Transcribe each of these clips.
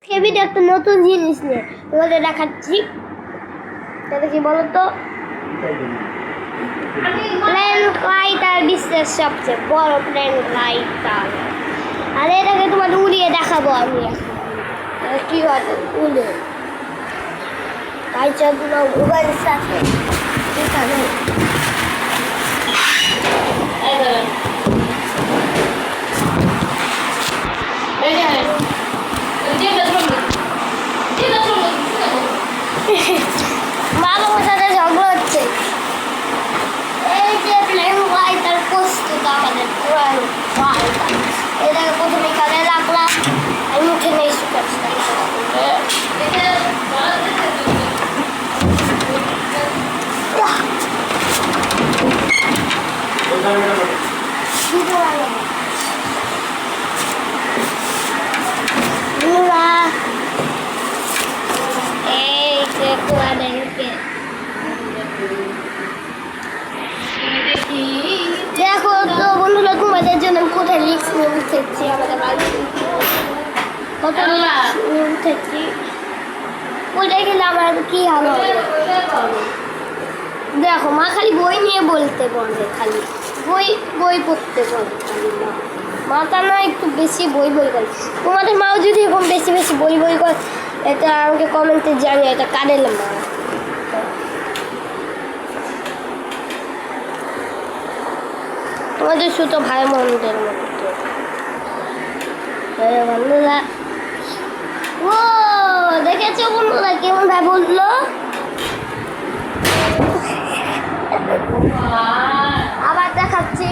Video একটা নতুন জিনিস নিয়ে তোমাদের দেখাচ্ছি। এটা কি বলতো, প্লেন লাইটার বিশ্বের সবচেয়ে বড় প্লেন লাইটার। আর এটাকে তোমাদের উড়িয়ে দেখাবো আমি এখন কি হয় উড়ে। তাই চলো মোবাইল সাথে বাবার সাথে ঝগড়া হচ্ছে। এই যে প্লেন লাইটার প্রস্তুত আমাদের পুরান লাইটার। এটাকে প্রথমে কাজে রাখলাম, আমি মুখে নেই শুকাচ্ছি। দেখো তো বন্ধুরা, তোমাদের জন্য কোথায় রিক্স নিয়ে উঠেছি, আমাদের বাড়ি কত রিক্স নিয়ে উঠেছি। ওইটা গেলে আমার কি হাল হবে। দেখো মা খালি বই নিয়ে বলতে বলে, খালি বই বই পড়তে বলে, খালি মা মাটা না একটু বেশি বই বই করে। তোমাদের মাও যদি এরকম বেশি বেশি বই বই করে, এটা আমাকে কমেন্টে জানিয়ে, এটা কাদের মা। তোমাদের শুধু ভাই বোনদের মতো। বন্ধুরা ও দেখেছো বন্ধুরা কেমন ভাই বললো। আবার দেখাচ্ছি,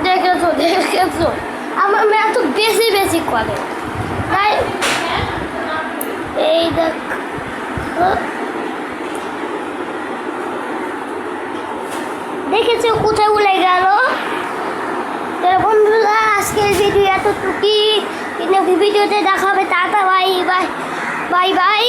দেখেছো দেখেছো আমার মেয়ে এত বেশি বেশি করে। তাই এই দেখ দেখেছো কোথায় উড়ে গেল। বন্ধুরা আজকের ভিডিও এতটুকুই, কিন্তু ভিডিওতে দেখা হবে। Tata bye bye bye bye.